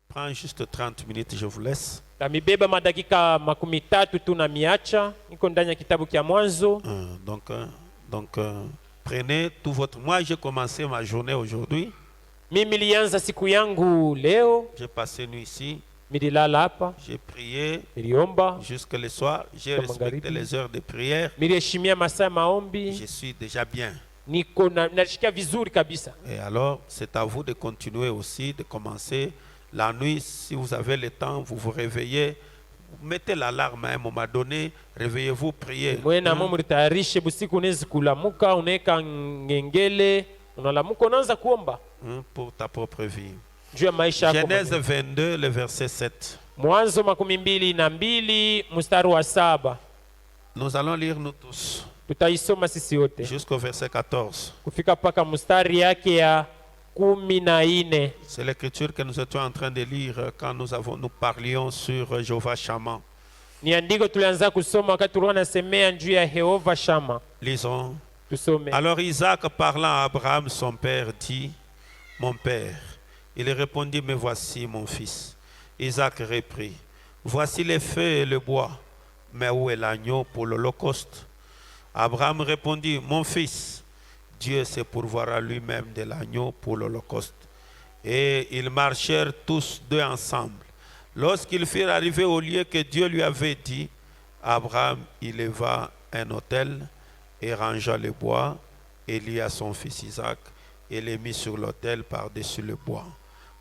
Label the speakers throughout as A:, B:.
A: prend juste 30 minutes, je vous laisse.
B: Tamibeba madakika 13 tu na miacha. Niko ndani ya kitabu kia Mwanzo.
A: Donc, prenez tout votre... Moi, j'ai commencé ma journée aujourd'hui.
B: Mimi nilianza siku yangu leo.
A: J'ai passé nuit ici.
B: Mililala hapa.
A: J'ai prié
B: Niliomba
A: jusque le soir. J'ai respecté les heures de prière.
B: Niliheshimia masaa ya maombi.
A: Je suis déjà bien.
B: Niko nashikia vizuri kabisa.
A: Et alors, c'est à vous de continuer aussi, de commencer la nuit. Si vous avez le temps, vous vous réveillez. Mettez l'alarme à un moment donné. Réveillez-vous, priez.
B: Mwena mumu ritayarishe busiku unaweza kulamuka, unaweka ngengele, unalamuka unaanza kuomba.
A: Pour ta propre vie.
B: Juu ya maisha yako.
A: Genèse 22, le verset 7.
B: Mwanzo 22 mstari wa 7.
A: Nous allons lire nous tous.
B: Tutaisoma sisi yote.
A: Jusqu'au verset 14.
B: Kufika paka mstari yake ya 14.
A: C'est l'écriture que nous étions en train de lire quand nous parlions sur Jéhovah Shammah.
B: Ni andiko tulianza kusoma wakati tulikuwa nasemea juu ya Yehova Shama.
A: Lisons.
B: Tusome.
A: Alors Isaac parlant à Abraham son père dit, mon père. Il répondit, me voici mon fils. Isaac reprit, voici les feux et le bois, mais où est l'agneau pour l'holocauste? Abraham répondit, mon fils, Dieu se pourvoira lui-même de l'agneau pour l'holocauste. Et ils marchèrent tous deux ensemble. Lorsqu'ils furent arrivés au lieu que Dieu lui avait dit, Abraham éleva un autel et rangea le bois et lia son fils Isaac et le mit sur l'autel par-dessus le bois.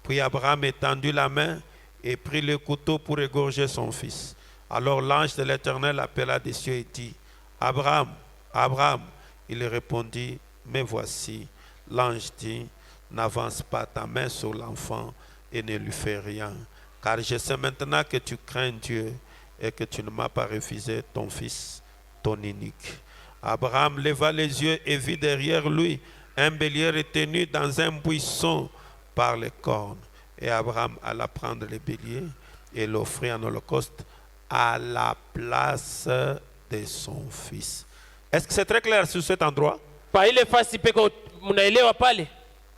A: Puis Abraham étendit la main et prit le couteau pour égorger son fils. Alors l'ange de l'Éternel appela des cieux et dit, Abraham, Abraham. Il répondit, me voici. L'ange dit, n'avance pas ta main sur l'enfant et ne lui fais rien. Car je sais maintenant que tu crains Dieu et que tu ne m'as pas refusé ton fils, ton unique. Abraham leva les yeux et vit derrière lui un bélier retenu dans un buisson par les cornes. Et Abraham alla prendre le bélier et l'offrit en holocauste à la place de son fils. Est-ce que c'est très clair sur cet endroit?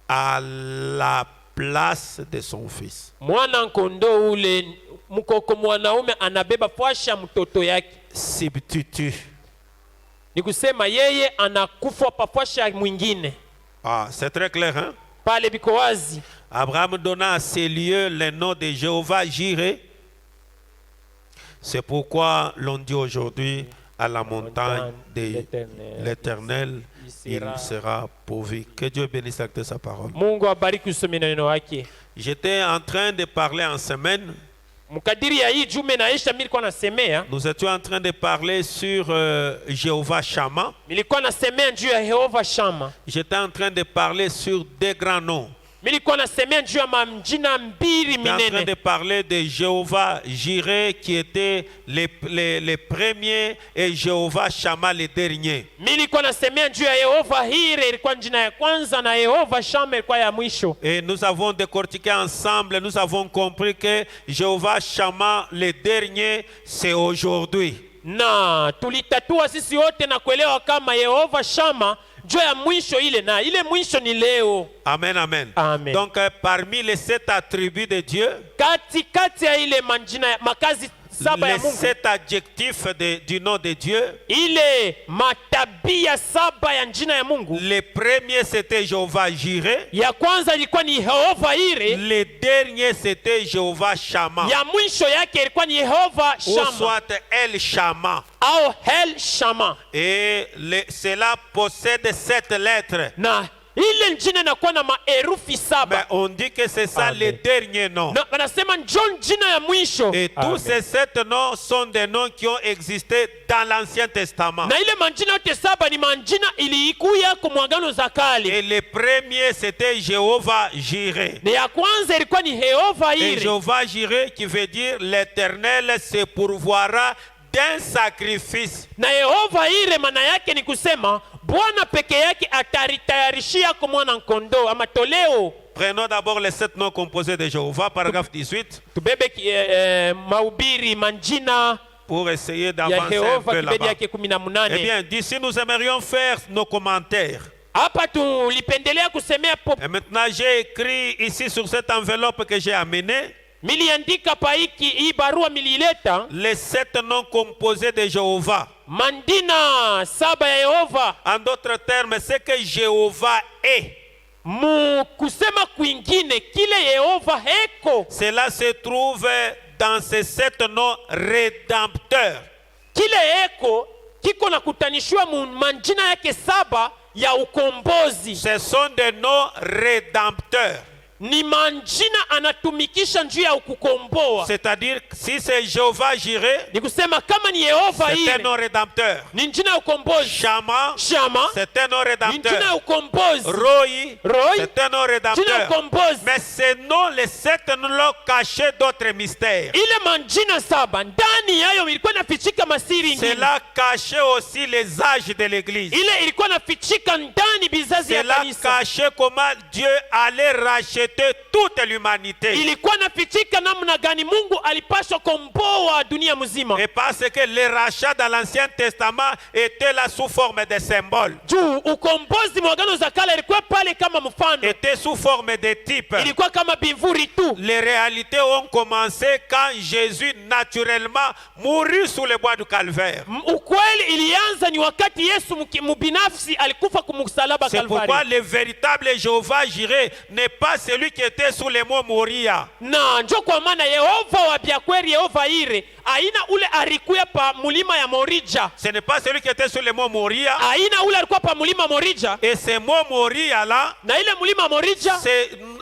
A: À la place de son fils. Substitut. Ah, c'est très clair, hein? Abraham donna à ces lieux le nom de Jéhovah Jireh. C'est pourquoi l'on dit aujourd'hui à la montagne de l'Éternel, il sera pourvu. Que Dieu bénisse avec sa parole. J'étais en train de parler en semaine. Nous étions en train de parler sur Jéhovah Shammah. J'étais en train de parler sur des grands noms. J'étais en train de parler de Jéhovah Jireh qui était les premiers et Jéhovah Shammah les derniers. Et nous avons décortiqué ensemble, nous avons compris que Jéhovah Shammah les derniers, c'est aujourd'hui.
B: Na tulitatua sisi wote na kuelewa kama Yehova Shama juu ya mwisho ile na ile mwisho ni leo.
A: Amen, amen.
B: Amen.
A: Donc parmi les 7 attributs de Dieu,
B: kati ya ile manjina makazi saba ya Mungu,
A: les 7 adjectifs du nom de Dieu,
B: ile matabia saba ya jina ya Mungu.
A: Le premier c'était Jéhovah Jireh.
B: Ya kwanza ilikuwa ni Yehova Jireh.
A: Le dernier c'était Jéhovah Shammah.
B: Ya mwisho yake ilikuwa ni Yehova Shammah.
A: Ou soit El Shammah.
B: Au El Shammah.
A: Et cela possède 7 lettres.
B: Na ile jina inakuwa na maherufi saba.
A: Mais on dit que c'est ça. Amen. Les derniers noms.
B: Na wanasema John jina ya mwisho.
A: Et tous ces 7 noms sont des noms qui ont existé dans l'Ancien Testament.
B: Na ile manjina yote saba ni manjina ilikuya kwa mwagano za kale.
A: Et le premier c'était Jéhovah Jireh.
B: Na ya kwanza ilikuwa ni Yehova Jireh.
A: Et Jéhovah Jireh qui veut dire l'Éternel se pourvoira d'un sacrifice.
B: Na Yehova Jireh maana yake ni kusema Bwana peke yake ataritayarishia kwa mwana kondoo ama toleo.
A: Prenons d'abord les 7 noms composés de Jéhovah, paragraphe 18.
B: Tubebe mahubiri manjina
A: pour essayer d'avancer un peu là-bas.
B: Eh
A: bien, d'ici nous aimerions faire nos commentaires.
B: Et
A: maintenant, j'ai écrit ici sur cette enveloppe que j'ai amenée.
B: miliandika paiki hii barua miliileta
A: les 7 noms composés de Jéhovah.
B: mandina 7 ya Yehova.
A: En d'autres termes, c'est que Jéhovah est.
B: Kusema kwingine kile Yehova heko,
A: Cela se trouve dans ces 7 noms rédempteurs.
B: kile heko kiko na kutanishwa manjina yake 7 ya ukombozi.
A: Ce sont des noms rédempteurs.
B: Ni manjina anatumikisha njia ya kukomboa.
A: C'est-à-dire, si c'est Jéhovah Jireh,
B: Ni kusema kama ni Yehova
A: c'est un
B: ile
A: nom rédempteur.
B: ni njina ya ukombozi.
A: Shama,
B: Shama
A: c'est un nom
B: ni njina ya
A: rédempteur.
B: ukombozi.
A: Roy,
B: Roy,
A: c'est un nom
B: njina ya
A: rédempteur.
B: ukombozi.
A: Mais ces noms, les 7 noms cachés d'autres mystères.
B: Ile manjina 7 ndani yayo ilikuwa inafichika masiri nyingi.
A: Cela cachait aussi les âges de l'église.
B: Ile ilikuwa inafichika ndani bizazi ya
A: Cela
B: kanisa.
A: cachait comment Dieu allait racheter toute l'humanité.
B: Ilikuwa inafichika namna gani Mungu alipaswa komboa dunia mzima.
A: Et parce que le rachat dans l'Ancien Testament était là sous forme de symboles.
B: Juu ukombozi mwa Agano za Kale ilikuwa pale kama mfano.
A: Était sous forme de type.
B: Ilikuwa kama bivuri tu.
A: Les réalités ont commencé quand Jésus naturellement mourut sous le bois du calvaire.
B: Ukweli ilianza ni wakati Yesu mbinafsi alikufa kumsalaba
A: C'est pourquoi
B: Kalvari.
A: le véritable Jéhovah Jireh n'est pas celui qui était sous les mots Moria.
B: Na njo kwa maana Yehova wa byakweri, Yehova ire aina ule alikuya pa mulima ya Morija.
A: Ce n'est pas celui qui était sous les mots Moria.
B: Aina ule alikuwa pa mulima Morija.
A: Et ce mot Moria là,
B: Na ile mulima Morija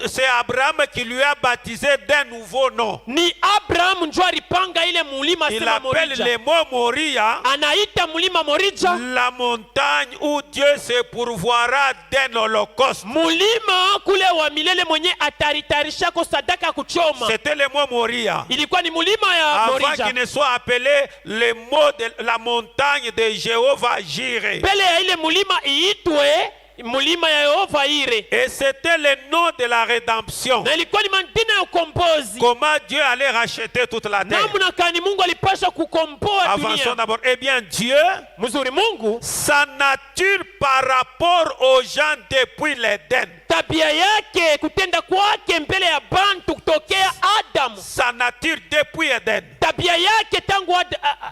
A: c'est Abraham qui lui a baptisé d'un nouveau nom.
B: ni Abraham njo alipanga ile mulima
A: Il
B: sema
A: appelle
B: Morija.
A: le mot Moria
B: Anaita mulima Morija
A: la montagne où Dieu se pourvoira d'un holocauste.
B: mulima kule wa milele mwenye ataritarishako sadaka kuchoma.
A: C'était le mot Moria.
B: Ilikuwa ni mulima ya
A: Avant
B: Morija.
A: qu'il ne soit appelé le mot de la montagne de Jéhovah Jireh.
B: Mbele ya ile mulima iitwe mulima ya Yehova ire.
A: Et c'était le nom de la rédemption.
B: Na ilikuwa ni mandina ya ukombozi.
A: Comment Dieu allait racheter toute la terre.
B: Namna kani Mungu alipaswa kukomboa
A: Avançons
B: dunia.
A: d'abord. Eh bien, Dieu,
B: Mzuri Mungu
A: sa nature par rapport aux gens depuis l'Éden.
B: tabia yake kutenda kwake mbele ya bantu kutokea Adamu.
A: Sa nature depuis Éden.
B: Tabia yake tangu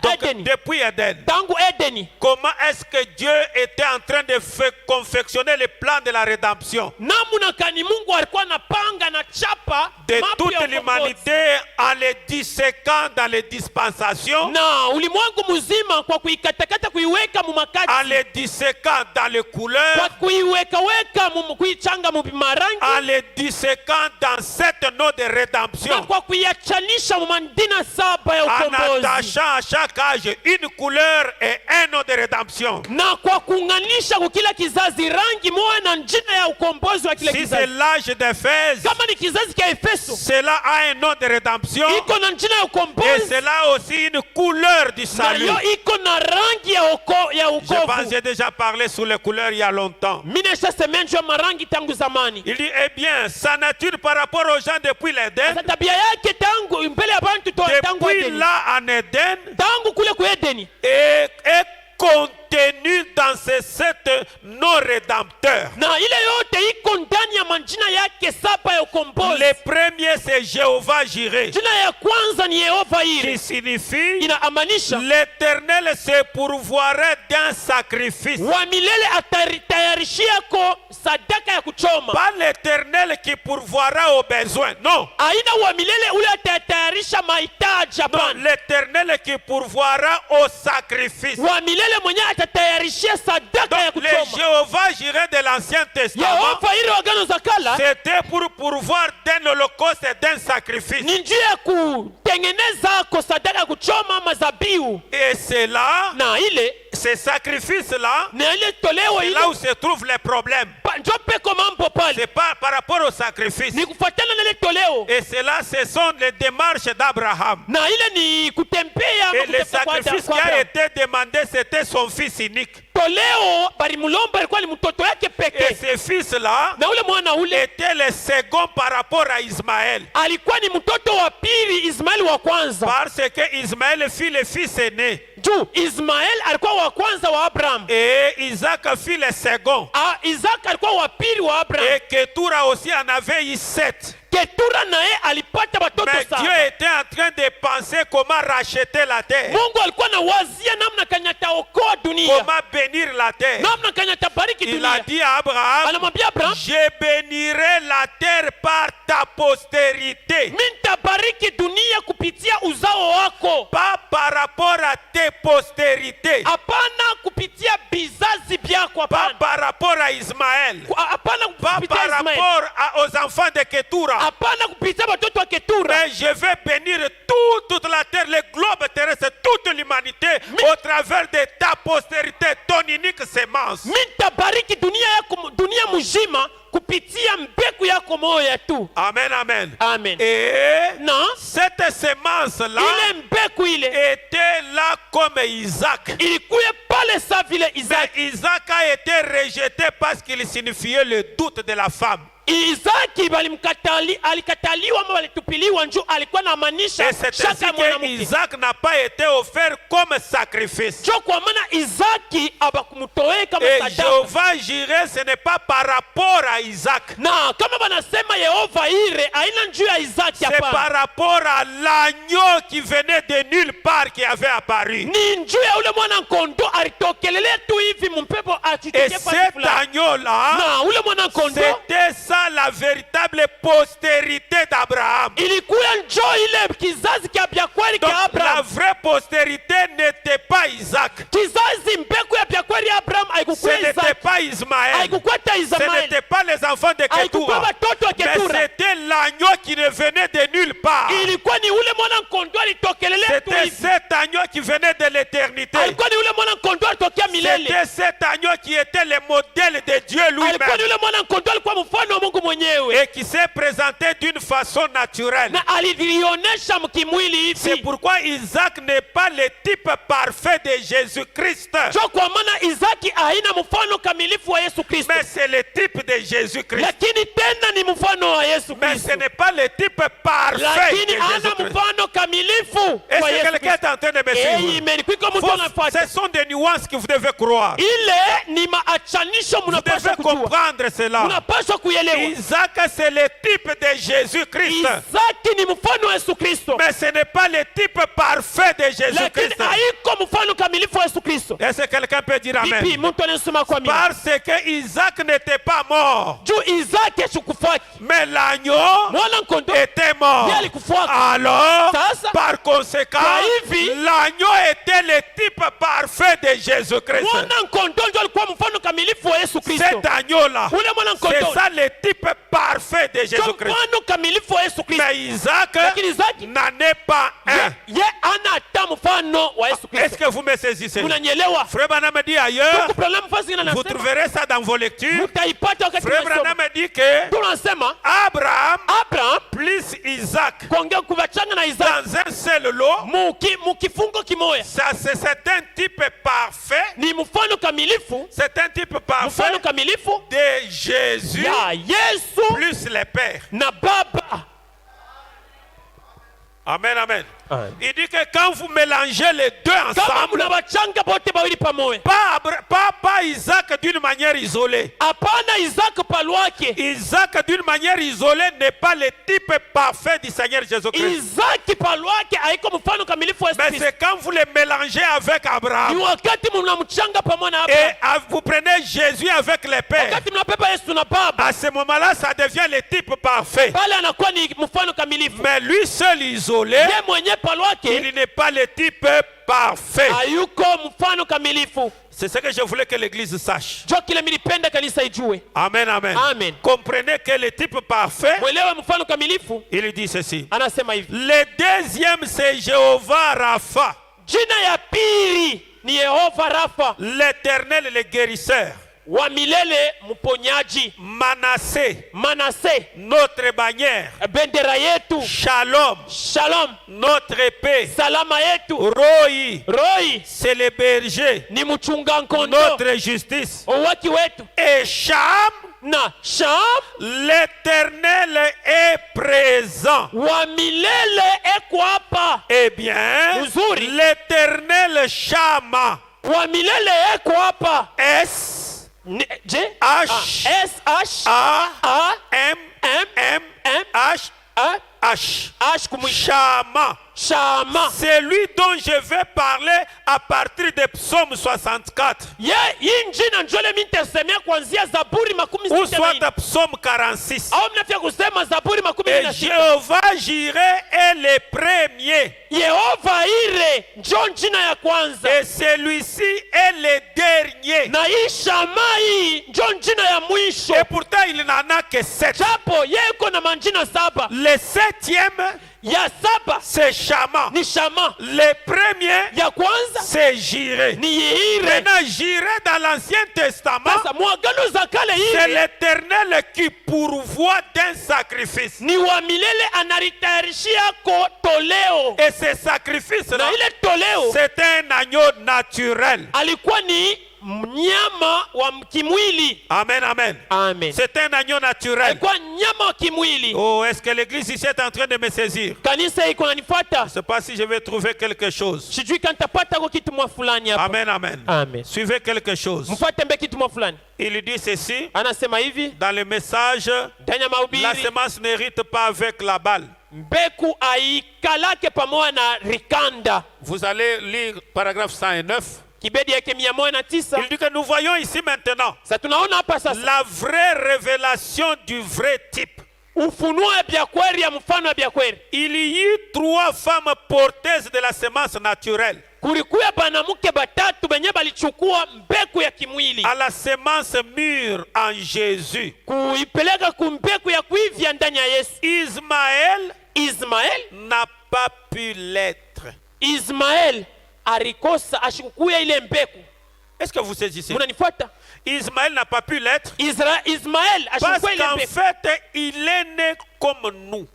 A: Donc,
B: Edeni.
A: depuis Éden.
B: Tangu Edeni.
A: Comment est-ce que Dieu était en train de confectionner le plan de la rédemption
B: Namna kani Mungu alikuwa anapanga na chapa
A: de
B: mapya
A: toute
B: ya ukombozi.
A: l'humanité en les disséquant dans les dispensations,
B: Na ulimwengu mzima kwa kuikatakata kuiweka mu
A: en
B: makati.
A: les disséquant dans les couleurs,
B: Kwa kuiweka kuichanga mu marangi.
A: en les disséquant dans 7 noms de
B: Na
A: rédemption,
B: kwa kuiachanisha mu mandina 7 ya
A: en
B: ukombozi.
A: attachant à chaque âge une couleur et un nom de rédemption.
B: Na kwa kuunganisha kwa kila kizazi rangi moja na njina ya ukombozi wa kile
A: Si c'est
B: kizazi.
A: l'âge d'Éphèse,
B: Kama ni kizazi cha Efeso
A: cela a un nom de rédemption
B: iko na njina ya
A: et
B: ukombozi
A: cela a aussi une couleur du
B: na
A: salut.
B: yo iko na rangi ya
A: Je pense que
B: ukovu.
A: j'ai déjà parlé sur les couleurs il y a longtemps.
B: Mimi nishasemea njoo marangi tangu zamani.
A: Il dit, eh bien, sa nature par rapport aux gens depuis l'Éden,
B: Sasa tabia yake tangu mbele ya bantu tangu
A: depuis
B: Edeni.
A: là en Éden,
B: Tangu kule ku Edeni
A: est contenu dans ces 7 noms rédempteurs.
B: na ile yote iko ndani ya manjina yake 7 ya ukombozi.
A: Le premier, c'est Jéhovah Jireh,
B: Jina ya kwanza ni Yehova
A: qui
B: ire.
A: signifie
B: Inaamanisha
A: l'Éternel se pourvoirait d'un sacrifice.
B: wa milele ataritayarishia sadaka ya kuchoma.
A: Pas l'Éternel qui pourvoira aux besoins. Non.
B: Aina wa milele ule atatayarisha mahitaji
A: Non,
B: hapana.
A: l'Éternel qui pourvoira au sacrifice.
B: Wa milele mwenye atatayarishia sadaka ya
A: Donc, le
B: kuchoma.
A: Jéhovah Jireh de l'Ancien Testament,
B: Yehova ire wa Agano za Kale
A: c'était pour pourvoir d'un holocauste et d'un sacrifice.
B: ni njia ya kutengeneza sadaka ya kuchoma mazabiu.
A: Et c'est là,
B: Na ile
A: ces sacrifices-là,
B: na ile toleo
A: c'est
B: ile
A: là où se trouvent les problèmes.
B: njo peko mambo pale.
A: C'est pas par rapport au sacrifice.
B: Ni kufuatana na ile toleo.
A: Et cela, ce sont les démarches d'Abraham.
B: Na ile ni kutembea
A: Et le
B: kutembea kwa
A: sacrifice qui a
B: Abrahamu.
A: été demandé, c'était son fils unique.
B: Toleo balimulomba alikuwa ni mtoto yake
A: Et
B: pekee.
A: ce fils-là
B: Na ule
A: était le second par rapport à Ismaël.
B: alikuwa ni mtoto wa pili Ismaili wa kwanza,
A: parce que Ismaël fit le fils aîné
B: juu Ismael alikuwa wa kwanza wa Abraham,
A: et Isaac fit le second,
B: Isaac alikuwa wa pili wa Abraham,
A: et Ketura aussi en avait eu 7.
B: Ketura naye alipata watoto
A: Mais Dieu
B: 7.
A: était en train de penser comment racheter la terre,
B: Mungu alikuwa na wazia namna kanyataokoa dunia,
A: comment bénir la terre.
B: namna kanyatabariki
A: Il a
B: dunia.
A: dit à Abraham,
B: Anamwambia Abraham,
A: je bénirai la terre par ta postérité,
B: mimi nitabariki dunia kupitia uzao wako,
A: pas par rapport à tes postérités,
B: hapana kupitia bizazi byako,
A: pas
B: hapana
A: par rapport à Ismaël,
B: hapana
A: pas
B: kupitia
A: par
B: Ismael,
A: rapport aux enfants de Ketura,
B: hapana kupitia watoto wa Ketura,
A: mais je vais bénir toute la terre, le globe terrestre, toute l'humanité au travers de ta postérité, ton unique sémence.
B: mimi nitabariki dunia yako, dunia mzima kupitia mbegu yako moja tu.
A: Amen, amen.
B: Amen.
A: Et
B: Na
A: cette sémence-là
B: ile mbegu ile
A: était là comme Isaac.
B: ilikuwa pale sa vile
A: Mais
B: Isaac.
A: Isaac a été rejeté parce qu'il signifiait le doute de la femme.
B: Isaki alikataliwa ama walitupiliwa njoo alikuwa na maanisha
A: Et c'est ainsi
B: shaka
A: que
B: mwanamke.
A: Isaac n'a pas été offert comme sacrifice.
B: Njoo kwa maana Isaki abakumtoe kama
A: Et
B: sadaka.
A: Jéhovah Jireh, ce n'est pas par rapport à Isaac.
B: Na kama wanasema Yehova ire aina njoo ya Isaki
A: C'est
B: hapa.
A: par rapport à l'agneau qui venait de nulle part qui avait apparu.
B: Ni njoo ya ule mwana kondo alitokelelea tu hivi mpepo
A: Et
B: atitoke pale
A: cet
B: fulani.
A: agneau-là,
B: Na ule mwana kondo
A: c'était ça la véritable postérité d'Abraham.
B: ilikuwa njoo ile kizazi kia bya kweli
A: Donc
B: kia
A: la
B: Abraham.
A: vraie postérité n'était pas Isaac.
B: Kizazi mbegu ya bya kweli ya Abraham
A: Ce
B: haikukuwa
A: n'était
B: Isaki.
A: pas Ismaël.
B: Haikukuwa hata
A: Ce
B: Ismaeli.
A: n'était pas les enfants de
B: Haikukuwa
A: Ketura.
B: watoto wa
A: Mais
B: Ketura.
A: c'était l'agneau qui ne venait de nulle part.
B: Ilikuwa ni ule mwana kondo alitokelelea tu
A: C'était
B: hivi.
A: cet agneau qui venait de l'éternité.
B: Alikuwa ni ule mwana kondo alitokea milele.
A: C'était cet agneau qui était le modèle de Dieu
B: Alikuwa ni
A: lui-même
B: ule mwana kondo alikuwa mfano wa Mungu mwenyewe.
A: et qui s'est présenté d'une façon naturelle.
B: Na alivionyesha mkimwili
A: C'est
B: hivi.
A: pourquoi Isaac n'est pas le type parfait de Jésus-Christ,
B: Ndio kwa maana Isaki haina mfano kamilifu wa Yesu Kristo.
A: mais c'est le type de Jésus-Christ.
B: Lakini tena ni mfano wa Yesu
A: Mais
B: Kristo.
A: ce n'est pas le type parfait de
B: Lakini ana
A: Jésus-Christ.
B: mfano kamilifu
A: Est-ce
B: wa
A: que
B: Yesu
A: quelqu'un
B: Kristo.
A: est en train de me suivre?
B: Amen. Kwiko mtu anafuata.
A: Ce sont des nuances que vous devez croire.
B: Ile ni maachanisho
A: Vous
B: mnapaswa
A: devez
B: kujua.
A: comprendre cela.
B: Mnapaswa kuelewa.
A: Isaac, c'est le type de Jésus-Christ.
B: Isaki ni mfano wa Yesu Kristo.
A: Mais ce n'est pas le type parfait de
B: Lakini
A: Jésus-Christ.
B: haiko mfano kamilifu wa Yesu Kristo.
A: Est-ce que quelqu'un peut dire
B: Vipi
A: Amen?
B: mtu anasema kwa mimi?
A: Parce que Isaac n'était pas mort,
B: Juu Isaki ashukufaki.
A: mais l'agneau
B: Mwana kondo
A: était mort.
B: yeye alikufaka.
A: Alors,
B: Sasa,
A: par conséquent,
B: kwa hivi,
A: l'agneau était le type parfait de Jésus-Christ.
B: Mwana kondo ndio alikuwa mfano kamilifu wa Yesu Kristo.
A: Cet agneau-là,
B: Ule mwana
A: c'est
B: kondo
A: ça le type parfait de
B: ndio
A: Jésus-Christ.
B: mfano kamilifu wa Yesu Kristo.
A: Mais Isaac
B: Lakini Isaki
A: n'en est pas un.
B: ye ana hata mfano wa Yesu
A: Est-ce
B: Kristo.
A: que vous me saisissez?
B: Unanielewa?
A: Frère Branham dit ailleurs,
B: Tuko problem fasi ina
A: vous
B: nasema.
A: trouverez ça dans vos lectures.
B: Mtaipata wakati
A: Frère
B: tunasoma.
A: Branham dit que
B: Tunasema
A: Abraham
B: Abraham
A: plus Isaac
B: kuongea kubachana na Isaki
A: dans un seul lot,
B: mukifungo kimoya
A: ça c'est un type parfait.
B: ni mfano kamilifu,
A: C'est un type parfait
B: mfano kamilifu
A: de Jésus
B: ya Yesu
A: plus les pères.
B: na Baba.
A: Amen, amen.
B: Amen.
A: Il dit que quand vous mélangez les deux
B: Kama
A: ensemble,
B: mnabachanga bote bawili pamoja,
A: pas Isaac d'une manière isolée.
B: hapana Isaki palwake.
A: Isaac d'une manière isolée n'est pas le type parfait du Seigneur Jésus-Christ.
B: Isaki palwake haiko mfano kamilifu wa Yesu
A: Mais
B: Kristo.
A: c'est quand vous les mélangez avec
B: Ni
A: Abraham
B: wakati mnamchanga pamoja na
A: et
B: Abraham,
A: vous prenez Jésus avec les pères,
B: wakati mnapepa Yesu na Baba,
A: à ce moment-là, ça devient le type parfait.
B: pale anakuwa ni mfano kamilifu.
A: Mais lui seul isolé,
B: Ye mwenye palwake
A: il n'est pas le type parfait.
B: hayuko mfano kamilifu.
A: C'est ce que je voulais que l'Église sache.
B: Jo kile milipenda kanisa ijue.
A: Amen, amen.
B: Amen.
A: Comprenez que le type parfait,
B: Mwelewe mfano kamilifu,
A: il dit ceci.
B: anasema hivi.
A: Le deuxième, c'est Jéhovah Rapha,
B: Jina ya pili ni Yehova Rafa.
A: l'Éternel, le guérisseur.
B: wa milele mponyaji.
A: Manassé,
B: Manase,
A: notre bannière.
B: bendera yetu.
A: Shalom,
B: Shalom,
A: notre paix.
B: salama yetu.
A: Roi,
B: Roi
A: c'est le berger,
B: ni mchunga kondo,
A: notre justice.
B: uwaki wetu.
A: Et Cham,
B: Na Sham,
A: l'Éternel est présent.
B: wa milele eko hapa.
A: Eh bien,
B: Mzuri.
A: l'Éternel Shama,
B: Wa milele eko hapa.
A: S,
B: Je?
A: H,
B: S H
A: A,
B: A
A: M,
B: M
A: M,
B: M
A: H,
B: A
A: H.
B: H kumwisha.
A: Shama.
B: Shama.
A: C'est lui dont je vais parler à partir de Psaume 64.
B: Hii njina njole mimi nitasemea kuanzia Zaburi makumi
A: Ou
B: sita na
A: soit de Psaume 46.
B: au mnafia kusema Zaburi makumi
A: Et
B: na sita.
A: Jéhovah Jireh est le premier.
B: Yehova ire njo njina ya kwanza.
A: Et celui-ci est le dernier.
B: Na hii Shama hii njo njina ya mwisho.
A: Et pourtant, il n'en a que 7.
B: Japo yeko na manjina saba.
A: Le 7e,
B: Ya saba
A: c'est Shama.
B: ni Shama.
A: Le premier,
B: Ya kwanza
A: c'est Jireh.
B: ni Yire.
A: Maintenant, Jireh dans l'Ancien Testament,
B: Sasa mwagano za kale
A: c'est
B: hii
A: l'Éternel qui pourvoit d'un sacrifice.
B: ni wa milele analitayarishia ko toleo.
A: Et ce sacrifice-là,
B: Na ile toleo
A: c'est un agneau naturel.
B: alikuwa ni mnyama wa kimwili.
A: Amen, amen.
B: Amen.
A: C'est un agneau naturel.
B: Alikuwa nyama wa kimwili.
A: Oh, est-ce que l'église ici est en train de me saisir?
B: Kanisa iko nanifuata.
A: Je ne sais pas si je vais trouver quelque chose.
B: Sijui kama nitapata kwa kitu mwa fulani hapa.
A: Amen, amen.
B: Amen.
A: Suivez quelque chose.
B: Mfuate mbe kitu mwa fulani.
A: Il dit ceci
B: Anasema hivi
A: dans le message:
B: ndani ya
A: la
B: mahubiri,
A: semence n'hérite pas avec la balle.
B: mbeku aikalake pamoja na rikanda.
A: Vous allez lire paragraphe 109.
B: Kibedi yake 109.
A: Il dit que nous voyons ici maintenant
B: Sasa tunaona hapa sasa
A: la vraie révélation du vrai type.
B: ufunuo ya bya kweli ya mfano ya bya kweli.
A: Il y eut 3 femmes porteuses de la semence naturelle
B: Kulikuya banamuke batatu benye balichukua mbeku ya kimwili
A: à la semence mûre en Jésus.
B: kuipeleka kumbeku ya kuivya ndani ya Yesu.
A: Ismaël n'a pas pu l'être.
B: Ismael alikosa ashikukuya ile mbeku.
A: Est-ce que vous saisissez?
B: Mnanifuata?
A: Ismaël n'a pas pu l'être
B: Ismael
A: parce
B: ashikukuya ile
A: qu'en
B: mbeku.
A: fait, il est né comme nous.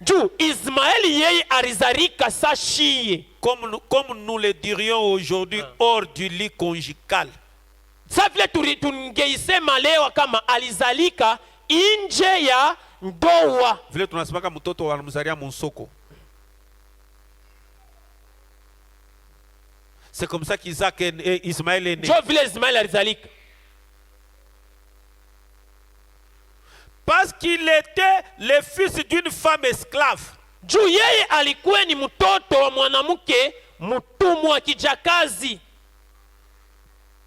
B: Juu Ismaeli yeye alizarika sashie.
A: Comme nous le dirions aujourd'hui, hors du lit conjugal.
B: Sa vile tungeisema leo kama alizalika nje ya ndoa.
A: Vile tunasemaka mtoto wanamzalia msoko. C'est comme ça qu'Isaac et Ismaël est né.
B: Jo vile Ismaeli alizalika.
A: Parce qu'il était le fils d'une femme esclave.
B: Juu yeye alikuwa ni mtoto wa mwanamke mtumwa kijakazi.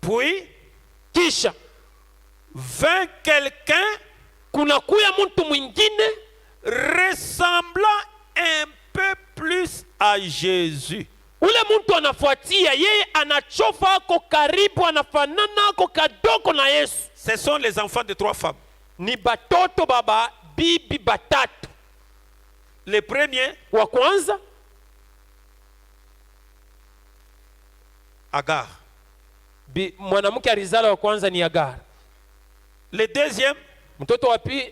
A: Puis,
B: Kisha
A: vint quelqu'un
B: kunakuya mtu mwingine
A: ressemblant un peu plus à Jésus.
B: ule mtu anafuatia yeye, anachofa ako karibu, anafanana ako kadogo na Yesu.
A: Ce sont les enfants de 3 femmes.
B: Ni batoto baba bibi batatu.
A: Le premier,
B: Wa kwanza
A: Agar.
B: mwanamke alizala wa kwanza ni Agar.
A: Le deuxième,
B: Mtoto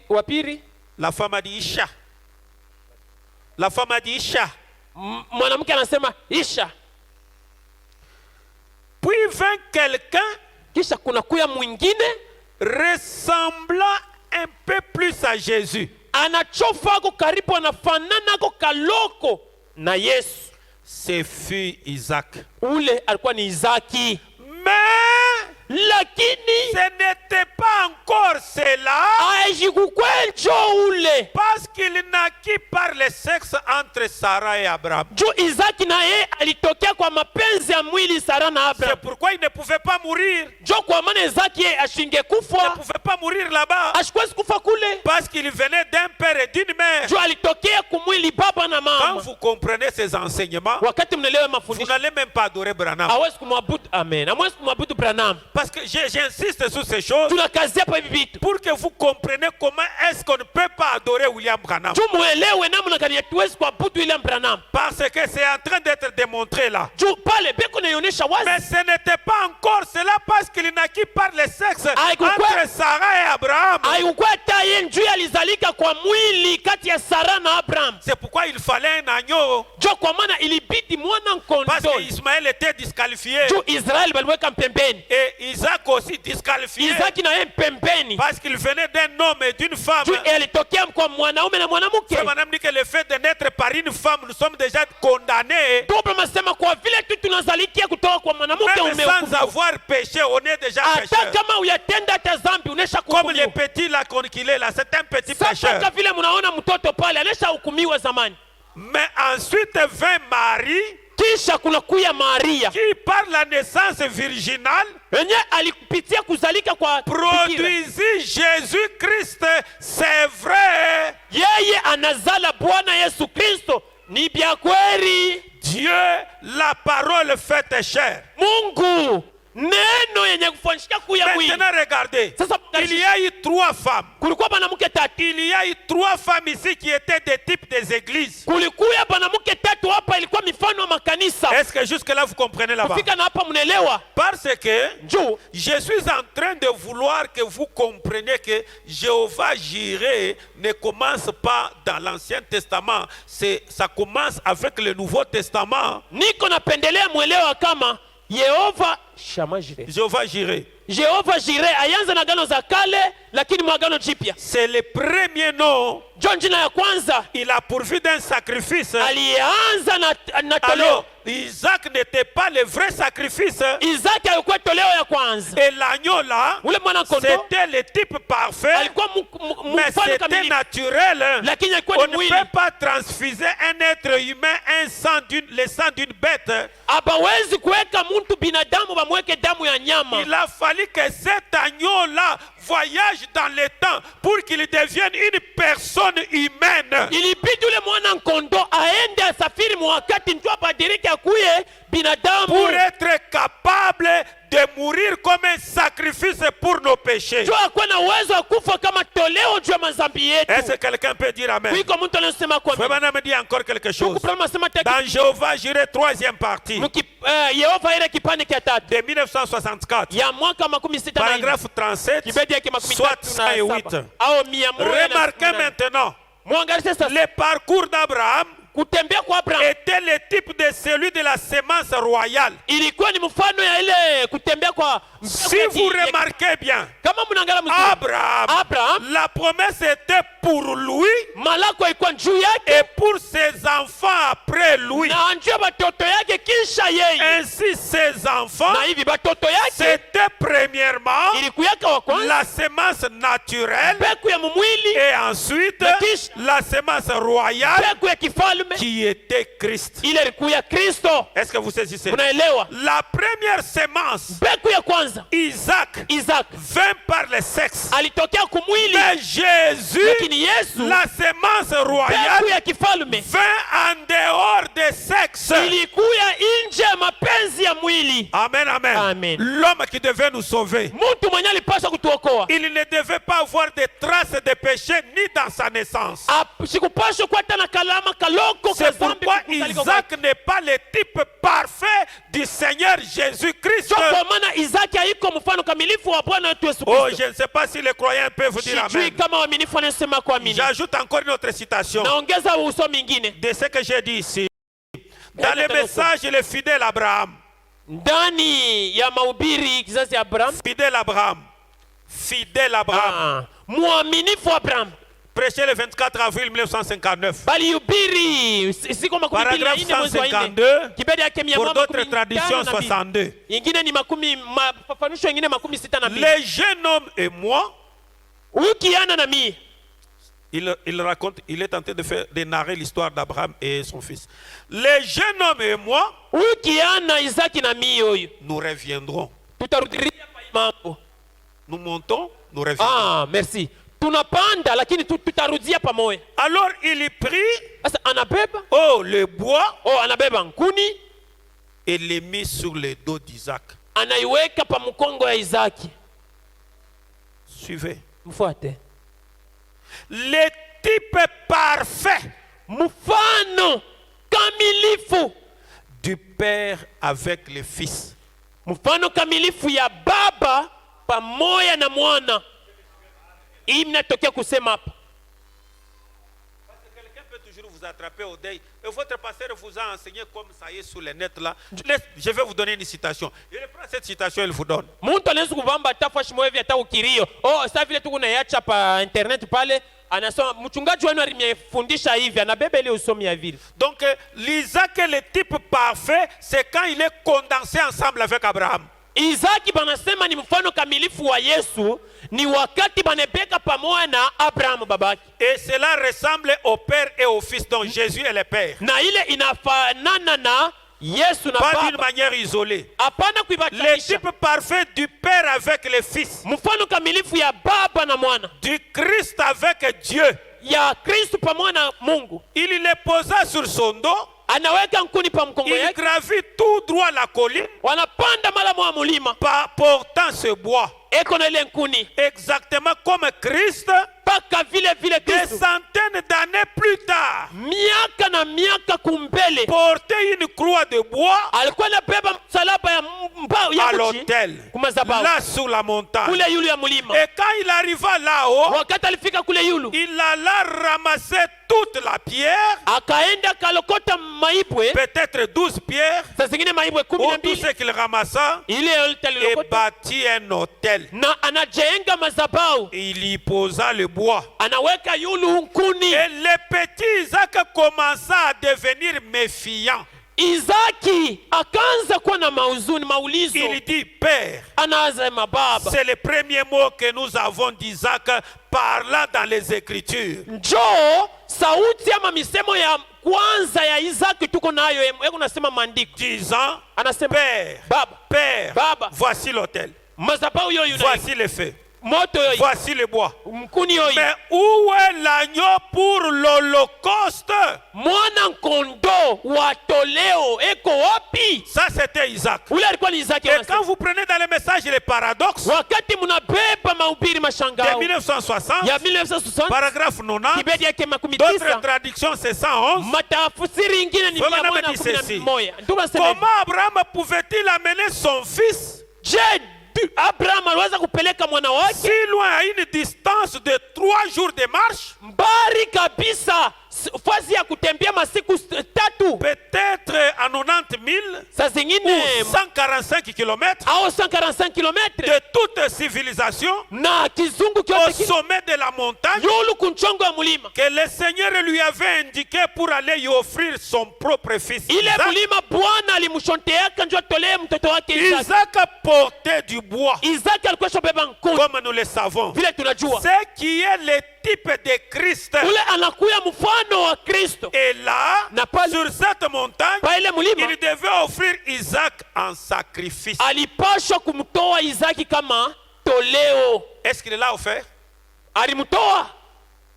B: wa pili
A: la femme a dit Isha. La femme a dit Isha.
B: mwanamke anasema Isha.
A: Puis vint quelqu'un
B: Kisha kuna kuya mwingine
A: ressemblant un peu plus à Jésus.
B: anachofa ako karibu, anafanana ako kaloko na Yesu.
A: Ce fut Isaac.
B: Ule alikuwa ni Isaki.
A: Mais
B: Lakini
A: ce n'était pas encore cela,
B: aijikukwenjo ule
A: parce qu'il naquit par le sexe entre Sarah et Abraham.
B: juu Isaki na yeye alitokea kwa mapenzi ya mwili Sara na
A: C'est
B: Abraham.
A: pourquoi il ne pouvait pas mourir.
B: Jo kwa maana Isaki yeye
A: Il ne
B: ashingekufa,
A: pouvait pas mourir là-bas.
B: ashikwezi kufa kule
A: Parce qu'il venait d'un père et d'une mère.
B: juu alitokea kumwili baba na
A: Quand
B: mama.
A: vous comprenez ces enseignements,
B: Wakati mnelewe
A: vous
B: mafundisho
A: n'allez même pas adorer Branham.
B: hawezi kumwabudu, amen, hawezi kumwabudu Branham
A: Parce que j'insiste sur ces choses
B: tunakazia hapa hivi vitu
A: pour que vous compreniez comment est-ce qu'on ne peut pas adorer William Branham.
B: tumuelewe namna gani hatuwezi kuabudu William Branham.
A: Parce que c'est en train d'être démontré là.
B: Juu pale beko naionyesha
A: Mais
B: wazi
A: ce n'était pas encore cela parce qu'il naquit par le sexe entre Sarah et Abraham.
B: haikukuwa hata yeye njuu alizalika kwa mwili kati ya Sara na Abraham.
A: C'est pourquoi il fallait un agneau.
B: Jo kwa maana ilibidi mwana
A: Parce
B: mkondoo.
A: qu'Ismaël était disqualifié.
B: Juu Israeli baliweka mpembeni.
A: Et Isaac aussi disqualifié.
B: Isaki na yeye mpembeni.
A: Parce qu'il venait d'un homme et d'une femme.
B: Juu alitokea kwa mwanaume na mwanamke.
A: Frère Branham dit que le fait de naître par une femme, nous sommes déjà condamnés.
B: Double masema kwa vile tu tunazalikia kutoka kwa mwanamke
A: Même sans
B: umehukumiwa.
A: avoir péché, on est déjà
B: Hata
A: pécheur.
B: kama uyatenda hata dhambi unesha
A: Comme les
B: kuhukumiwa.
A: petits là qu'on qu'il est là, c'est un petit
B: Sasa
A: pécheur.
B: kama vile mnaona mtoto pale anesha hukumiwa zamani.
A: Mais ensuite vint Marie,
B: Kisha kuna kuya Maria.
A: qui par la naissance virginale
B: Yenye alipitia kuzalika kwa bikira.
A: produisit Jésus-Christ, c'est vrai.
B: Yeye anazala Bwana Yesu Kristo. Ni bya kweli.
A: Dieu, la parole faite chair.
B: Mungu neno yenye kufanyika kuya mwili.
A: Maintenant, regardez.
B: Sasa
A: Il y a eu 3 femmes.
B: kulikuwa banamuke tatu.
A: Il y a eu 3 femmes ici qui étaient des types des églises.
B: Kulikuwa banamuke tatu hapa ilikuwa mifano ya makanisa.
A: Est-ce que jusque-là vous comprenez là-bas?
B: Kufika na hapa mnaelewa?
A: Parce que
B: Juu
A: je suis en train de vouloir que vous compreniez que Jéhovah Jireh ne commence pas dans l'Ancien Testament. Ça commence avec le Nouveau Testament.
B: niko napendelea mwelewa kama Yehova Shama Jireh.
A: Jéhovah Jireh.
B: Jehova Jireh ayanza na agano za kale lakini mwagano jipya.
A: C'est le premier nom.
B: John jina ya kwanza
A: Il a pourvu d'un sacrifice.
B: alianza na toleo.
A: Alors, Isaac n'était pas le vrai sacrifice.
B: Isaki alikuwa toleo ya kwanza.
A: Et l'agneau là,
B: Ule mwana kondoo
A: c'était le type parfait.
B: alikuwa
A: Mais
B: mfano
A: c'était
B: kamili.
A: naturel.
B: Lakini alikuwa
A: On
B: ni
A: ne
B: mwili.
A: peut pas transfuser un être humain le sang d'une bête.
B: Abawezi kuweka mtu binadamu bamweke damu ya nyama.
A: Il a fallu que cet agneau-là voyage dans le temps pour qu'il devienne une personne humaine.
B: Ilibidi ule mwana kondoo aende asafiri mwakati ndio abadilike akuye binadamu.
A: Pour être capable de mourir comme un sacrifice pour nos péchés.
B: Ndio akuwe na uwezo wa kufa kama toleo juu ya madhambi yetu.
A: Est-ce que quelqu'un peut dire amen?
B: Kuiko mtu anasema kwa mimi.
A: Vraiment me dit encore quelque chose.
B: Kukuprama nasema taki.
A: Dans Jéhovah Jireh, 3e partie,
B: Yehova ile kipande kia tatu.
A: de 1964,
B: Ya mwaka makumi sita na nne.
A: paragraphe 37,
B: Kibedi yake makumi
A: soit
B: tatu na
A: 108.
B: saba. Au 100.
A: Remarquez maintenant,
B: Mwangalie sasa
A: le parcours d'Abraham
B: kutembea kwa Abraham.
A: était le type de celui de la sémence royale.
B: Ilikuwa ni mfano ya ile kutembea kwa
A: Si vous remarquez bien,
B: kama mnaangalia mzuri. Abraham
A: la promesse était pour lui
B: malako ilikuwa juu yake
A: et pour ses enfants après lui.
B: na njoo batoto yake kisha yeye.
A: Ainsi, ses enfants,
B: Na hivi batoto yake
A: c'était premièrement
B: ilikuyaka wa kwanza
A: la sémence naturelle
B: peku ya mumwili
A: et ensuite
B: Baptiste.
A: la sémence royale
B: peku ya kifalme
A: qui était Christ.
B: ile ilikuya Kristo.
A: Est-ce que vous saisissez?
B: Unaelewa?
A: La première sémence,
B: Peku ya kwanza
A: Isaac,
B: Isaac
A: vint par le sexe.
B: alitokea kumwili
A: Mais Jésus,
B: lakini Yesu
A: la sémence
B: peku
A: royale,
B: ya kifalme
A: vint en dehors des sexes.
B: ilikuya nje ya mapenzi ya mwili.
A: Amen, amen.
B: Amen.
A: L'homme qui devait nous sauver,
B: Mtu mwenye alipaswa kutuokoa
A: il ne devait pas avoir de traces de péché ni dans sa naissance.
B: sikupaswa kuwa hata na kalama kaloko
A: C'est pourquoi Isaac n'est pas le type parfait du Seigneur Jésus-Christ.
B: kwa maana Isaki haiko mfano kamilifu wa Bwana wetu Yesu
A: Oh,
B: Kristo.
A: je ne sais pas si les croyants peuvent dire
B: Sijui
A: amen.
B: kama waaminifu wanasema kuamini.
A: J'ajoute encore une autre citation
B: Naongeza usomi mwingine
A: de ce que j'ai dit ici. Dans le message, le fidèle Abraham.
B: ndani ya mahubiri kizazi ya Abraham.
A: Fidèle Abraham. Fidèle Abraham.
B: Mwaminifu Abraham
A: Prêché le 24 avril 1959.
B: balihubiri siku makumi mbili na
A: Paragraphe
B: nne mwezi wa nne.
A: 152.
B: Kibedi yake mia
A: Pour
B: moja
A: d'autres
B: makumi
A: traditions,
B: tano na mbili.
A: 62.
B: Ingine ni mafafanusho ingine makumi sita na mbili.
A: Le jeune homme et moi,
B: Huyu kiana na mie
A: il raconte, il est en train de narrer l'histoire d'Abraham et son fils. Le jeune homme et moi,
B: huyu kiana Isaki na mie huyu
A: nous reviendrons.
B: tutarudilia mambo.
A: Nous montons, nous reviendrons.
B: Merci. Tunapanda lakini tutarudia pamoja.
A: Alors il prit,
B: Sasa anabeba
A: le bois
B: anabeba nkuni
A: et les mit sur le dos d'Isaac.
B: anaiweka pa mkongo ya Isaki.
A: Suivez.
B: Mfuate.
A: Le type parfait
B: Mfano kamilifu
A: du Père avec le Fils.
B: mfano kamilifu ya baba pamoja na mwana. Hii mnatokea kusema hapa.
A: Parce que quelqu'un peut toujours vous attraper au deuil. Et votre pasteur vous a enseigné comme ça y est sur les nets là. Je vais vous donner une citation. Il prend cette citation, il vous donne.
B: Muntu anaweza kuvamba tafashi mwevi hata ukirio. Oh, sasa vile tuko naiacha pa internet pale, anasoma mchungaji wenu alimefundisha hivi, anabeba ile usomi ya vile.
A: Donc l'Isaac est le type parfait, c'est quand il est condensé ensemble avec Abraham.
B: Isaki banasema ni mfano kamilifu wa Yesu ni wakati banebeka pamoja na Abraham babaki.
A: Et cela ressemble au Père et au Fils, donc Jésus est le Père.
B: Na ile inafanana na Yesu na
A: Pas d'une
B: baba.
A: manière isolée.
B: Hapana
A: Le
B: kuibatanisha.
A: type parfait du Père avec le Fils,
B: Mfano kamilifu ya baba na mwana.
A: du Christ avec Dieu.
B: Ya Kristo pamoja na Mungu.
A: Il les posa sur son dos.
B: Anaweka nkuni pa mkongo
A: Il
B: yake.
A: gravit tout droit la colline,
B: Wanapanda mara mwa mulima.
A: portant ce bois.
B: Eko na ile nkuni.
A: Exactement comme Christ,
B: Paka vile vile
A: des
B: Kristo.
A: centaines d'années plus tard,
B: Miaka na miaka kumbele.
A: portait une croix de bois
B: Alikuwa anabeba msalaba ya mbao ya
A: à
B: mti.
A: l'autel,
B: Kumazabau.
A: là sur la montagne.
B: Kule yulu ya mulima.
A: Et quand il arriva là-haut,
B: Wakati alifika kule yulu.
A: il alla ramasser toute la pierre,
B: Akaenda kalokota maibwe.
A: peut-être 12 pierres,
B: Saa zingine maibwe
A: ou
B: 12.
A: tout ce qu'il ramassa,
B: Ile yote
A: et
B: alilokota.
A: bâtit un autel.
B: Na anajenga mazabau.
A: Il y posa le bois.
B: Anaweka yulu nkuni.
A: Et le petit Isaac commença à devenir méfiant.
B: Isaki akaanza kuwa na maulizo.
A: Il dit, Père,
B: Anaanza mababa.
A: c'est le premier mot que nous avons d'Isaac parlant dans les Écritures.
B: Njoo sauti ama misemo ya kwanza ya Isaki tuko nayo. Eko nasema maandiko.
A: Disant,
B: Anasema
A: Père,
B: baba,
A: Père,
B: Baba.
A: voici l'autel,
B: mazabau yoyo na
A: voici le feu,
B: moto yoyo,
A: voici le bois.
B: mkuni yoyo.
A: Mais où est l'agneau pour l'Holocauste?
B: Mwana kondo wa toleo eko wapi?
A: Ça, c'était Isaac.
B: Ule alikuwa ni Isaki.
A: Et quand vous prenez dans les messages les paradoxes
B: Wakati mnabeba mahubiri
A: de
B: mashangao
A: 1960,
B: ya 1960
A: paragraphe 90,
B: kibedi yake makumi
A: d'autres
B: tisa,
A: traductions c'est 111.
B: matafsiri ingine ni
A: Voilà,
B: 111. Ndio nasema
A: Comment Abraham pouvait-il amener son fils
B: je Abraham aliweza kupeleka mwana wake
A: si loin à une distance de 3 jours de marche?
B: mbali kabisa, fazi ya kutembea masiku 3,
A: Peut-être à 90 000
B: saa
A: ou
B: zingine
A: 145 kilomètres
B: au 145 km
A: de toute civilisation
B: na kizungu
A: au
B: kyote
A: sommet de la montagne
B: yulu kunchongo ya mulima.
A: que le Seigneur lui avait indiqué pour aller y offrir son propre fils.
B: Ile
A: Isaac.
B: mulima Bwana alimshonteaka njoo atolee mtoto wake Isaki.
A: Isaac portait du bois,
B: Isaki alikuwa shobeba nkuni
A: comme nous le savons.
B: vile tunajua.
A: Ce qui est le type de Christ.
B: Ule anakuya mfano wa Kristo.
A: Et là,
B: Na pale
A: sur cette montagne,
B: pa ile mulima
A: il devait offrir Isaac en sacrifice.
B: alipashwa kumtoa Isaki kama toleo.
A: Est-ce qu'il l'a offert?
B: Alimtoa.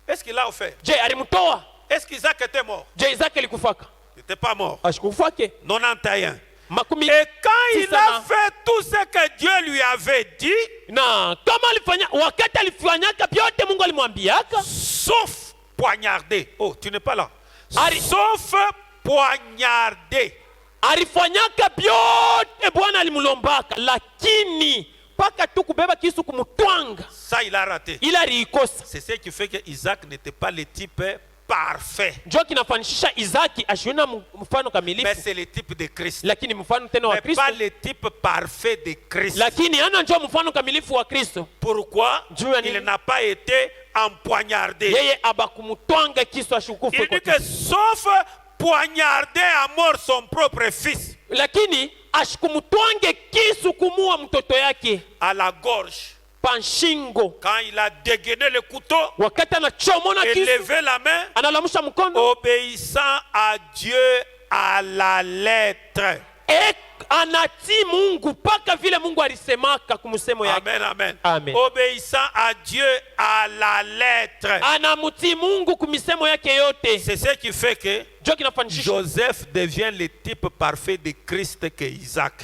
A: Est-ce qu'il l'a offert?
B: Je, alimtoa.
A: Est-ce qu'Isaac était mort?
B: Je, Isaki alikufaka?
A: Il n'était pas mort.
B: Ashikufake.
A: 91.
B: Makumi.
A: Et quand il
B: Sisa
A: a
B: na-
A: fait tout ce que Dieu lui avait dit,
B: Na kama alifanya wakati alifanyaka vyote Mungu alimwambiaka,
A: sauf poignarder. Oh, tu n'es pas là.
B: Ari-
A: Sauf poignarder.
B: alifanyaka vyote Bwana alimlombaka, lakini paka tu kubeba kisu kumutwanga
A: Ça, il a raté.
B: ila aliikosa.
A: C'est ce qui fait que Isaac n'était pas le type parfait.
B: Njo kinafanishisha Isaki ashiona mfano
A: Mais
B: kamilifu,
A: c'est le type de Christ.
B: lakini mfano tena wa
A: Mais
B: Kristo,
A: pas le type parfait de Christ.
B: lakini ana njo mfano kamilifu wa Kristo.
A: Pourquoi
B: Juu ya nini?
A: il n'a pas été empoignardé?
B: Yeye abakumutwanga kisu ashikufe
A: Il dit
B: kwa
A: que
B: kisu.
A: sauf poignarder à mort son propre fils
B: Lakini ashikumutwange kisu kumua mtoto yake
A: à la gorge,
B: panshingo.
A: quand il a dégainé le couteau
B: Wakati anachomona
A: et
B: kisu
A: levé la main,
B: analamusha mkono
A: obéissant à Dieu à la lettre.
B: anatii Mungu paka vile Mungu alisemaka kumsemo yake.
A: Amen, amen.
B: Amen.
A: Obéissant à Dieu à la lettre.
B: Anamutii Mungu kumisemo yake yote.
A: C'est ce qui fait que
B: Njo kinafanishisha
A: Joseph devient le type parfait de Christ que Isaac.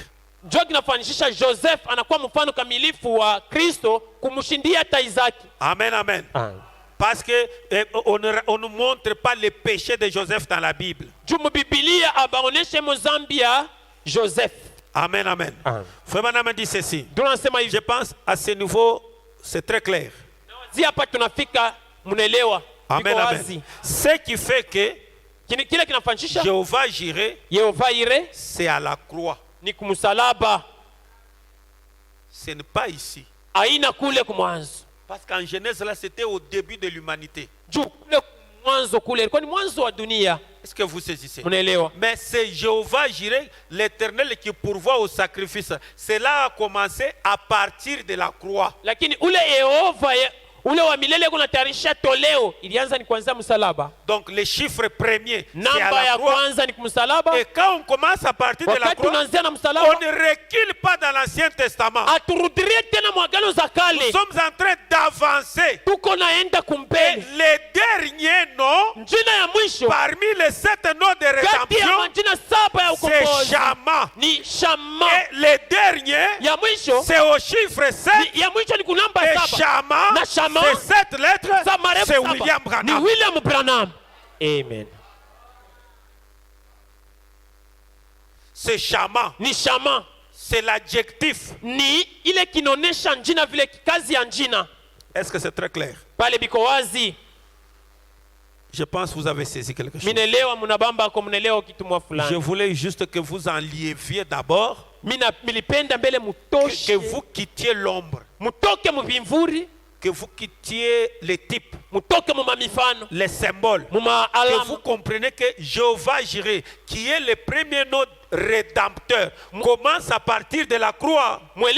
B: njo kinafanishisha Joseph anakuwa mfano kamilifu wa Kristo kumshindia hata Isaki.
A: Amen, amen. Parce que on ne montre pas les péchés de Joseph dans la Bible.
B: Jumu Biblia abaoneshe mozambi ya Joseph.
A: Amen, amen. Frère Branham dit ceci.
B: Je
A: pense à ce niveau, c'est très clair. Amen, amen. Ce qui fait que Jéhovah Jireh, c'est à la croix. Ce n'est pas ici. Parce qu'en Genèse, là, c'était au début de l'humanité. Est-ce que vous saisissez? Mais c'est Jéhovah Jireh, l'Éternel, qui pourvoit au sacrifice. Cela a commencé à partir de la croix. Donc les chiffres premiers, c'est à la croix. Et quand on commence à partir de la croix, on ne recule pas dans l'Ancien Testament. Nous sommes en train d'avancer. Et les derniers noms, parmi les 7 noms de rédemption, c'est Shama. Et les derniers, c'est au chiffre 7. Et Shama, c'est 7 lettres, c'est William Branham.
B: Amen.
A: C'est Shama.
B: Ni Shama.
A: C'est l'adjectif.
B: Ni ile kinonesha njina vile kazi ya njina.
A: Est-ce que c'est très clair?
B: Pale biko wazi.
A: Je pense que vous avez saisi quelque chose. Je voulais juste que vous enleviez d'abord, que vous quittiez l'ombre, que vous quittiez les types, les symboles, que vous compreniez que Jéhovah Jireh, qui est le premier nom rédempteur, commence à partir de la croix. Et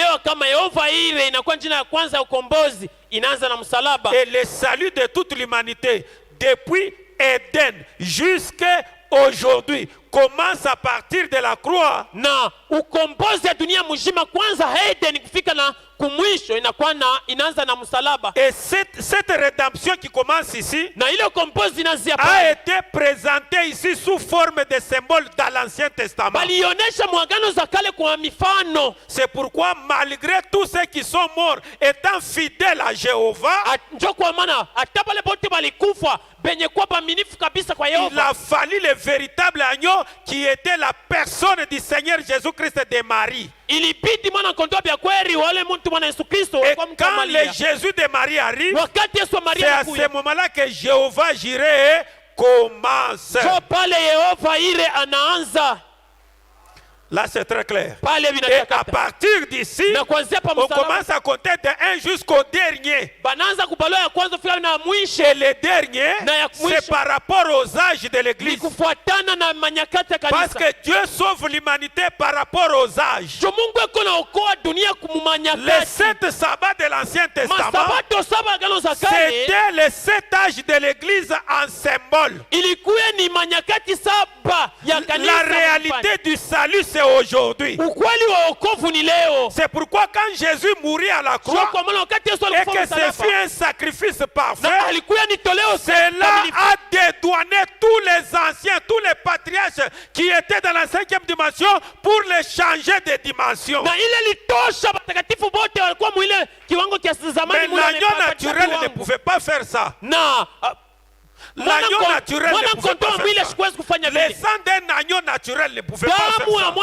A: le salut de toute l'humanité, depuis Éden jusqu'à aujourd'hui, commence à partir de la croix.
B: Na ukombozi ya dunia mzima kwanza Eden kufika na kumwisho inakuwa inaanza na msalaba.
A: Et cette rédemption qui commence ici
B: na ile ukombozi inaanzia pale,
A: a été présentée ici sous forme de symboles dans l'Ancien Testament.
B: Balionesha mwagano za kale kwa mifano.
A: C'est pourquoi malgré tous ceux qui sont morts étant fidèles à Jéhovah,
B: njo kwa maana hata pale bote balikufa benye kwa baaminifu kabisa kwa Yehova,
A: il a fallu le véritable agneau qui était la personne du Seigneur Jésus-Christ de Marie.
B: Et
A: quand le Jésus de Marie arrive, c'est à ce moment-là que Jéhovah Jireh commence. Là, c'est très clair. Et à partir d'ici, on commence à compter de 1 jusqu'au dernier. Et le dernier, c'est par rapport aux âges de l'Église. Parce que Dieu sauve l'humanité par rapport aux âges. Les 7 sabbats de l'Ancien Testament, c'était les 7 âges de l'Église en symbole. La réalité du salut, c'est aujourd'hui. C'est pourquoi quand Jésus mourit à la croix et que ce fut un sacrifice parfait, cela a dédouané tous les anciens, tous les patriarches qui étaient dans la 5e dimension pour les changer de dimension. Mais l'agneau naturel ne pouvait pas faire ça. L'agneau naturel ne pouvait pas faire ça. Les sang d'un agneau naturel ne pouvait pas faire ça.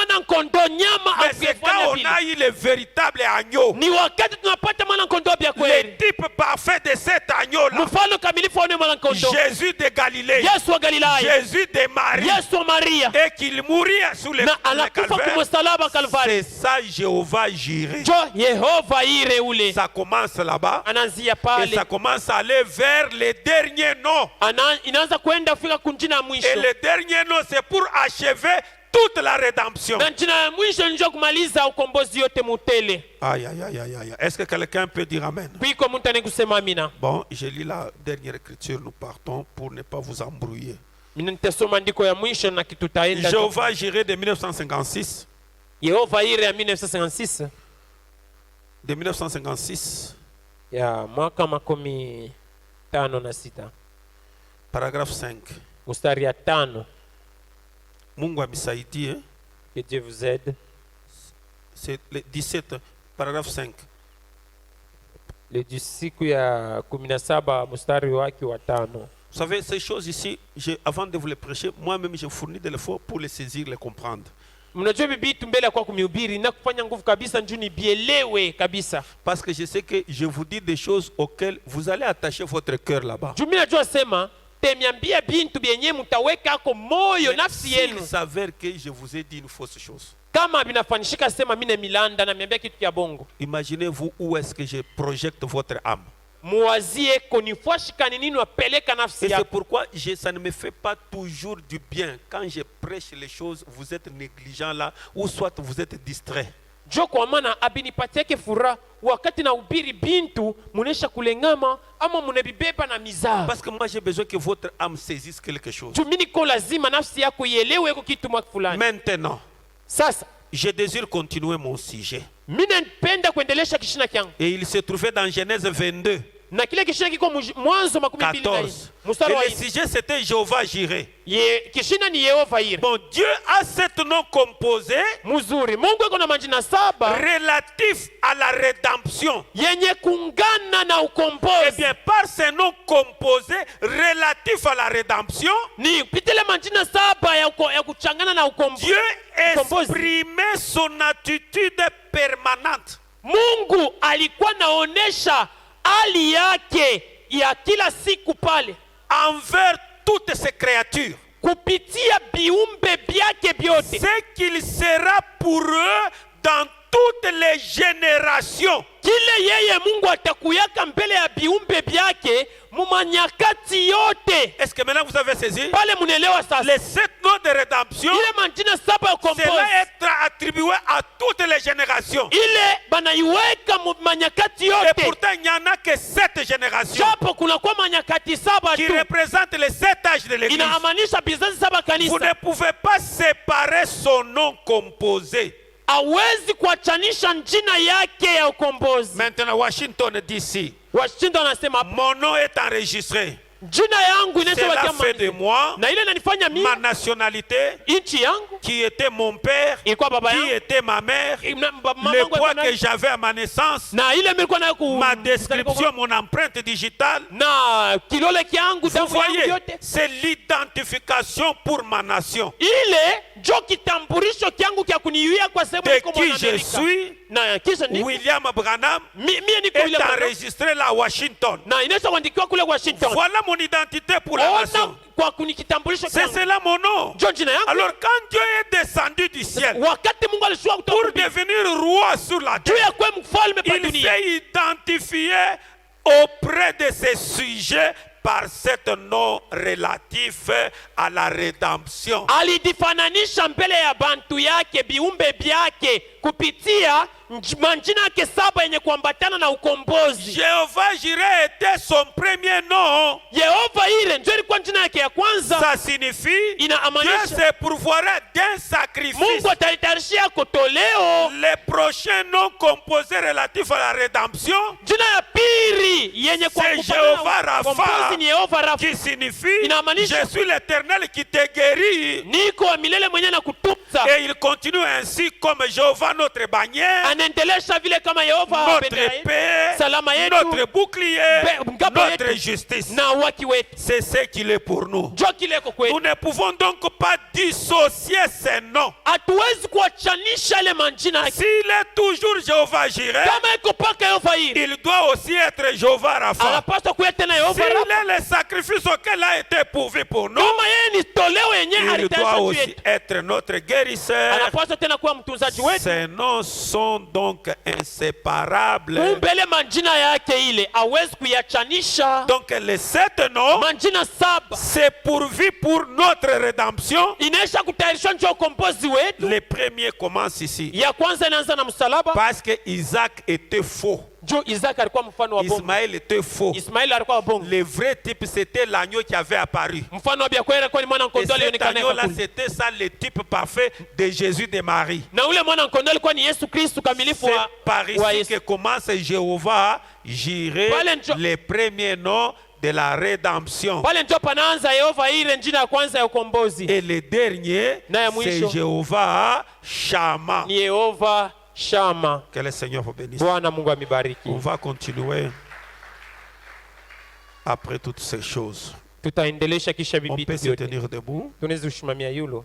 A: Mais c'est quand on a eu le véritable agneau, le type parfait de cet agneau-là, Jésus de Galilée, Jésus de Marie, et qu'il mourit sous le calvaire. C'est ça Jéhovah Jireh. Ça commence là-bas et ça commence à aller vers les derniers noms. Et le dernier nom, c'est pour achever toute la rédemption. Aïe, aïe, aïe, aïe, aïe. Est-ce que quelqu'un peut dire Amen? Bon, je lis la dernière écriture, nous partons pour ne pas vous embrouiller. Jéhovah Jireh de 1956. De 1956. Paragraphe 5.
B: Mustari ya 5.
A: Mungu amisaidie.
B: Que Dieu vous aide.
A: c'est le 17, paragraphe 5.
B: siku ya 17 mstari wake wa 5.
A: Vous savez, ces choses ici, avant de vous les prêcher, moi-même, j'ai fourni de l'effort pour les saisir, les comprendre.
B: Mnajua bibi tu mbele kwa kumhubiri na kufanya nguvu kabisa njuni bielewe kabisa.
A: Parce que je sais que je vous dis des choses auxquelles vous allez attacher votre cœur là-bas.
B: Jumi najua sema temiambia bintu byenye mtaweka ako moyo nafsi yenu.
A: Il s'avère que je vous ai dit une fausse chose.
B: Kama binafanishika sema mine milanda na miambia kitu kia bongo.
A: Imaginez-vous où est-ce que je projette votre âme.
B: Muwazie konifwashika ni nini wapeleka nafsi
A: Et
B: yako.
A: c'est pourquoi ça ne me fait pas toujours du bien. Quand je prêche les choses, vous êtes négligent là, ou soit vous êtes distrait.
B: Jo kwa maana abinipatiake furaha wakati na ubiri bintu munesha kulengama ama munebibeba na mizaa.
A: Parce que moi j'ai besoin que votre âme saisisse quelque chose.
B: Tumini ko lazima nafsi yako ielewe ko kitu fulani.
A: Maintenant,
B: Sasa
A: je désire continuer mon sujet.
B: mimi napenda kuendelesha kishina kyangu.
A: Et il se trouvait dans Genèse 22,
B: Na kile kishina kiko mwanzo
A: 14.
B: mstari wa
A: Et le sujet c'était Jéhovah Jireh.
B: kishina ni Yehova Ire.
A: Bon, Dieu a sept noms composés
B: Mzuri. Mungu yuko na majina 7
A: relatifs à la rédemption.
B: yenye kungana na
A: Eh
B: ukombozi.
A: bien, par ces noms composés relatifs à la rédemption,
B: Ni pitele majina 7 ya kuchangana na ukombozi.
A: Dieu exprimait son attitude permanente
B: Mungu alikuwa naonesha hali yake ya kila siku pale
A: envers toutes ses créatures.
B: kupitia biumbe byake byote,
A: Ce qu'il sera pour eux dans toutes les générations.
B: kile yeye Mungu atakuyaka mbele ya biumbe byake mumanyakati yote.
A: Est-ce que maintenant vous avez saisi?
B: Pale munelewa sasa,
A: Les sept noms de rédemption,
B: ile majina 7 ya ukombozi
A: cela est attribué à toutes les générations.
B: ile banaiweka manyakati
A: Et
B: yote,
A: pourtant, il n'y en a que 7 générations
B: japo kunakuwa manyakati 7
A: qui
B: tu,
A: représentent les 7 âges de l'Église.
B: inaamanisha bizazi 7
A: Vous
B: kanisa.
A: ne pouvez pas séparer son nom composé.
B: Hawezi kuachanisha njina yake ya ukombozi.
A: Maintenant, Washington DC,
B: Washington anasema
A: mon nom est enregistré.
B: jina yangu
A: Cela
B: inaitwa
A: fait de moi
B: na ile inanifanya mimi
A: ma nationalité,
B: nchi yangu
A: qui était mon père,
B: ilikuwa baba
A: qui
B: yangu,
A: était ma mère,
B: mama
A: le
B: yangu
A: poids
B: alikuwa
A: que j'avais à ma naissance,
B: na ile mimi nilikuwa nayo
A: ma description, mon empreinte digitale.
B: na kilole kyangu
A: Vous
B: damu yangu
A: voyez,
B: yote,
A: c'est l'identification pour ma nation.
B: ile njo kitambulisho kyangu kya kuniwia kwa sehemu
A: De
B: niko
A: qui je
B: Mwanaamerika.
A: suis,
B: Na kisha ni
A: William Branham,
B: mie niko
A: est
B: ile Branham,
A: enregistré là à Washington.
B: na inaweza kuandikiwa kule Washington.
A: Voilà mon identité pour la
B: Ona
A: nation.
B: kwa kunikitambulisho
A: C'est
B: kyangu
A: cela mon nom.
B: njo jina yangu.
A: Alors quand Dieu est descendu du ciel
B: Wakati Mungu alishuka kutoka
A: pour devenir roi sur la
B: juu
A: terre,
B: ya kuwa mfalme pa
A: il
B: dunia,
A: s'est identifié auprès de ses sujets par cet nom relatif à la rédemption.
B: alijifananisha mbele ya bantu yake biumbe byake kupitia manjina yake 7 yenye kuambatana na ukombozi.
A: Jéhovah Jireh était son premier nom.
B: Yehova ile ndio ilikuwa njina yake ya kwanza.
A: Ça signifie Dieu
B: Inaamanisha
A: se pourvoirait d'un sacrifice.
B: Mungu atalitayarishia kotoleo.
A: Les prochains noms composés relatifs à la rédemption,
B: Jina ya pili yenye
A: c'est Jéhovah Rapha,
B: ukombozi ni Yehova Rafa,
A: qui signifie
B: Inamanisha
A: je suis l'Éternel qui te guérit.
B: niko wa milele mwenye na kutunza.
A: Et il continue ainsi comme Jéhovah notre bannière,
B: Anaendelesha vile kama Yehova
A: notre
B: bendera yetu,
A: paix,
B: salama yetu,
A: notre bouclier,
B: ngao
A: notre
B: yetu
A: justice.
B: na waki wetu.
A: C'est ce qu'il est pour nous.
B: Njo kileko
A: Nous
B: kwetu.
A: ne pouvons donc pas dissocier ces noms.
B: Hatuwezi kuachanisha ile manjina yake.
A: S'il est toujours Jéhovah Jireh,
B: Kama iko paka Yehova ile,
A: il doit aussi être Jéhovah Rapha.
B: anapaswa kuya tena Yehova
A: S'il
B: Rafa.
A: est le sacrifice auquel a été pourvu pour nous,
B: Kama yeye ni toleo yenye
A: il doit
B: alitayarisha juu
A: aussi
B: yetu,
A: être notre guérisseur.
B: anapaswa tena kuwa mtunzaji wetu.
A: Ces noms sont donc inséparables.
B: Kumbe ile manjina yake ile hawezi kuyachanisha.
A: Donc les 7 noms,
B: Manjina 7
A: c'est pourvu pour notre rédemption.
B: inaisha kutayarishwa njo ukombozi wetu.
A: Le premier commence ici.
B: Ya kwanza inaanza na msalaba.
A: Parce que Isaac était faux.
B: Jo Isaac alikuwa mfano wa bongo,
A: Ismaël était faux.
B: Ismaili alikuwa wa bongo.
A: Le vrai type, c'était l'agneau qui avait apparu.
B: Mfano wa biakwera kwa ni mwana
A: Et
B: mkondoo
A: cet
B: alionekana
A: agneau-là,
B: kule.
A: c'était ça le type parfait de Jésus de Marie.
B: Na ule mwana mkondoo alikuwa ni Yesu Kristo kamilifu
A: C'est
B: wa
A: par
B: wa
A: ici
B: Yesu.
A: que commence Jéhovah Jireh,
B: Pale njo-
A: les premiers noms de la rédemption.
B: Pale ndio panaanza Yehova ile njina ya kwanza ya ukombozi.
A: Et le dernier,
B: Na ya
A: c'est
B: mwisho
A: Jéhovah Shammah.
B: Ni Yehova Shama.
A: Que le Seigneur vous bénisse.
B: Bwana Mungu amibariki.
A: On va continuer après toutes ces choses.
B: Tutaendelesha kisha
A: On
B: bibi
A: peut se
B: vyote.
A: tenir debout.
B: Tunaweza kusimamia yulo.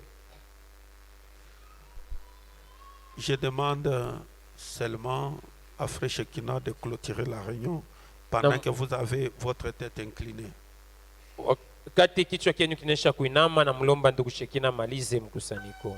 A: Je demande seulement à Frère Shekina de clôturer la réunion pendant
B: Non.
A: que vous avez votre tête inclinée.
B: Wakati kichwa kenyu kinaisha kuinama, na mlomba ndugu Shekina malize mkusanyiko.